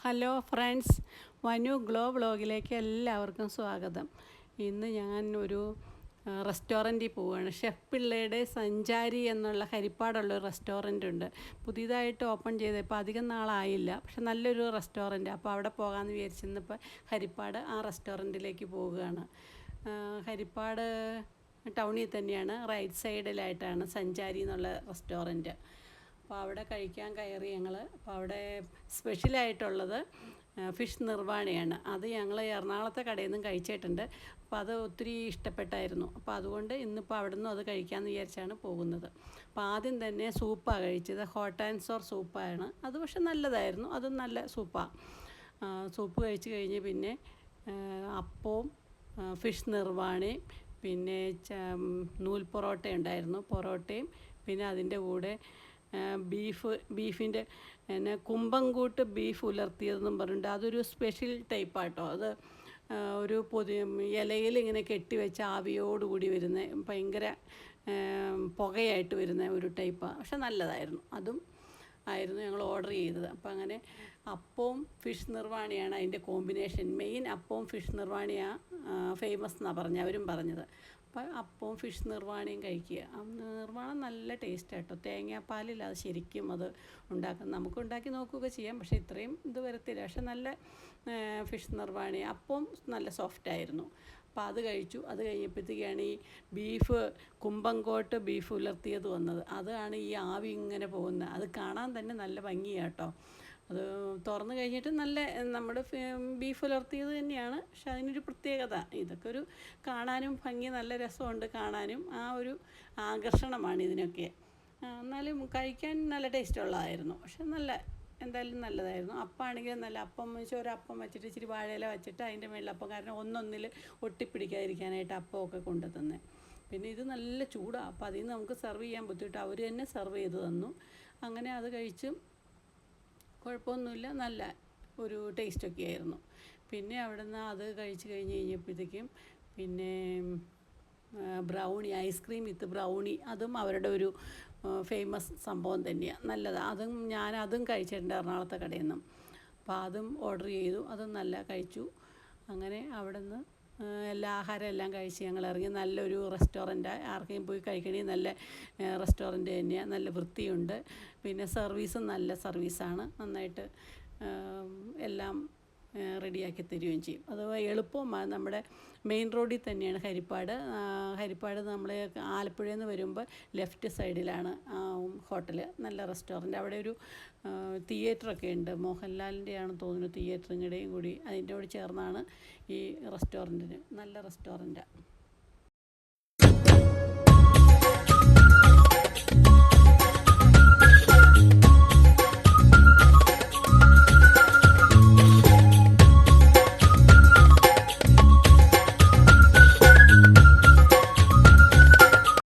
Hello friends, വനു glow വ്ളോഗിലേക്ക് എല്ലാവർക്കും സ്വാഗതം. ഇന്ന് ഞാൻ ഒരു റെസ്റ്റോറൻറ്റിൽ പോവുകയാണ്. ഷെഫ് പിള്ളയുടെ സഞ്ചാരി എന്നുള്ള ഹരിപ്പാടുള്ള ഒരു റെസ്റ്റോറൻ്റ് ഉണ്ട്. പുതിയതായിട്ട് ഓപ്പൺ ചെയ്ത് ഇപ്പോൾ അധികം നാളായില്ല, പക്ഷെ നല്ലൊരു റെസ്റ്റോറൻറ്റ്. അപ്പോൾ അവിടെ പോകാമെന്ന് വിചാരിച്ചിരുന്നപ്പോൾ ഹരിപ്പാട് ആ റെസ്റ്റോറൻറ്റിലേക്ക് പോവുകയാണ്. ഹരിപ്പാട് ടൗണിൽ തന്നെയാണ്, റൈറ്റ് സൈഡിലായിട്ടാണ് സഞ്ചാരി എന്നുള്ള റെസ്റ്റോറൻറ്റ്. അപ്പോൾ അവിടെ കഴിക്കാൻ കയറി ഞങ്ങൾ. അപ്പോൾ അവിടെ സ്പെഷ്യലായിട്ടുള്ളത് ഫിഷ് നിർവാണിയാണ്. അത് ഞങ്ങൾ എറണാകുളത്തെ കടയിൽ നിന്നും കഴിച്ചിട്ടുണ്ട്. അപ്പോൾ അത് ഒത്തിരി ഇഷ്ടപ്പെട്ടായിരുന്നു. അപ്പോൾ അതുകൊണ്ട് ഇന്നിപ്പോൾ അവിടെ നിന്നും അത് കഴിക്കാമെന്ന് വിചാരിച്ചാണ് പോകുന്നത്. അപ്പോൾ ആദ്യം തന്നെ സൂപ്പാണ് കഴിച്ചത്. ഹോട്ട് ആൻഡ് സോർ സൂപ്പാണ് അത്. പക്ഷെ നല്ലതായിരുന്നു, അതും നല്ല സൂപ്പാണ്. സൂപ്പ് കഴിച്ച് കഴിഞ്ഞ് പിന്നെ അപ്പവും ഫിഷ് നിർവാണി, പിന്നെ നൂൽ പൊറോട്ട ഉണ്ടായിരുന്നു, പൊറോട്ടയും പിന്നെ അതിൻ്റെ കൂടെ ബീഫിൻ്റെ പിന്നെ കുമ്പംകൂട്ട് ബീഫ് ഉലർത്തിയതെന്നും പറഞ്ഞിട്ട് അതൊരു സ്പെഷ്യൽ ടൈപ്പാട്ടോ. അത് ഒരു ഇലയിൽ ഇങ്ങനെ കെട്ടിവെച്ച ആവിയോടുകൂടി വരുന്ന ഭയങ്കര പുകയായിട്ട് വരുന്ന ഒരു ടൈപ്പാണ്. പക്ഷെ നല്ലതായിരുന്നു. അതും ആയിരുന്നു ഞങ്ങൾ ഓർഡർ ചെയ്തത്. അപ്പം അങ്ങനെ അപ്പവും ഫിഷ് നിർവാണിയാണ് അതിൻ്റെ കോമ്പിനേഷൻ. മെയിൻ അപ്പവും ഫിഷ് നിർവാണിയാണ് ഫേമസ് എന്നാണ് അവരും പറഞ്ഞത്. അപ്പോൾ അപ്പവും ഫിഷ് നിർവാണിയും കഴിക്കുക. നിർവാണം നല്ല ടേസ്റ്റ് ആട്ടോ. തേങ്ങാപ്പാലില്ലാതെ ശരിക്കും അത് ഉണ്ടാക്കുന്നത്. നമുക്ക് ഉണ്ടാക്കി നോക്കുകയൊക്കെ ചെയ്യാം, പക്ഷേ ഇത്രയും ഇത് വരത്തില്ല. പക്ഷെ നല്ല ഫിഷ് നിർവാണി. അപ്പവും നല്ല സോഫ്റ്റായിരുന്നു. അപ്പോൾ അത് കഴിച്ചു. അത് കഴിഞ്ഞപ്പോഴത്തേക്കാണ് ഈ കുമ്പങ്കോട്ട് ബീഫ് ഉലർത്തിയത് വന്നത്. അതാണ് ഈ ആവി ഇങ്ങനെ പോകുന്നത്. അത് കാണാൻ തന്നെ നല്ല ഭംഗിയാട്ടോ. അത് തുറന്നു കഴിഞ്ഞിട്ട് നല്ല നമ്മുടെ ബീഫ് ഉലർത്തിയത് തന്നെയാണ്, പക്ഷെ അതിനൊരു പ്രത്യേകത. ഇതൊക്കെ ഒരു കാണാനും ഭംഗി, നല്ല രസമുണ്ട് കാണാനും. ആ ഒരു ആകർഷണമാണ് ഇതിനൊക്കെ. എന്നാലും കഴിക്കാൻ നല്ല ടേസ്റ്റുള്ളതായിരുന്നു. പക്ഷെ എന്തായാലും നല്ലതായിരുന്നു. അപ്പമാണെങ്കിലും നല്ല അപ്പം വെച്ച് ഒരപ്പം വെച്ചിട്ട് ഇച്ചിരി വാഴയില വെച്ചിട്ട് അതിൻ്റെ മേളിലപ്പം, കാരണം ഒന്നൊന്നിൽ ഒട്ടിപ്പിടിക്കാതിരിക്കാനായിട്ട് അപ്പമൊക്കെ കൊണ്ടു തന്നെ. പിന്നെ ഇത് നല്ല ചൂടാണ്. അപ്പോൾ അതിൽ നിന്ന് നമുക്ക് സെർവ് ചെയ്യാൻ ബുദ്ധിമുട്ട്. അവർ തന്നെ സെർവ് ചെയ്ത് തന്നു. അങ്ങനെ അത് കഴിച്ച് കുഴപ്പമൊന്നുമില്ല, നല്ല ഒരു ടേസ്റ്റൊക്കെ ആയിരുന്നു. പിന്നെ അവിടെ നിന്ന് അത് കഴിച്ച് കഴിഞ്ഞപ്പോഴത്തേക്കും പിന്നെ ബ്രൗണി, ഐസ്ക്രീം വിത്ത് ബ്രൗണി, അതും അവരുടെ ഒരു ഫേമസ് സംഭവം തന്നെയാണ്. നല്ലതാണ്. ഞാനതും കഴിച്ചിട്ടുണ്ട് എറണാകുളത്തെ കടയിൽ നിന്നും. അപ്പോൾ അതും ഓർഡർ ചെയ്തു. അതും നല്ല കഴിച്ചു. അങ്ങനെ അവിടെ നിന്ന് ആഹാരം എല്ലാം കഴിച്ച് ഞങ്ങൾ ഇറങ്ങി. നല്ലൊരു റെസ്റ്റോറൻറ്റാണ്. ആർക്കെങ്കിലും പോയി കഴിക്കണമെങ്കിൽ നല്ല റെസ്റ്റോറൻറ്റ് തന്നെയാണ്. നല്ല വൃത്തിയുണ്ട്. പിന്നെ സർവീസും നല്ല സർവീസാണ്. നന്നായിട്ട് എല്ലാം റെഡിയാക്കി തരികയും ചെയ്യും. അത് എളുപ്പമാണ്. നമ്മുടെ മെയിൻ റോഡിൽ തന്നെയാണ് ഹരിപ്പാട് നമ്മൾ ആലപ്പുഴയിൽ നിന്ന് വരുമ്പോൾ ലെഫ്റ്റ് സൈഡിലാണ് ഹോട്ടൽ. നല്ല റെസ്റ്റോറൻറ്റ്. അവിടെ ഒരു തിയേറ്ററൊക്കെ ഉണ്ട്. മോഹൻലാലിൻ്റെ ആണെന്ന് തോന്നുന്നു തിയേറ്ററും കൂടി അതിൻ്റെ കൂടി ചേർന്നാണ് ഈ റെസ്റ്റോറൻറ്റിന്. നല്ല റെസ്റ്റോറൻറ്റാണ്.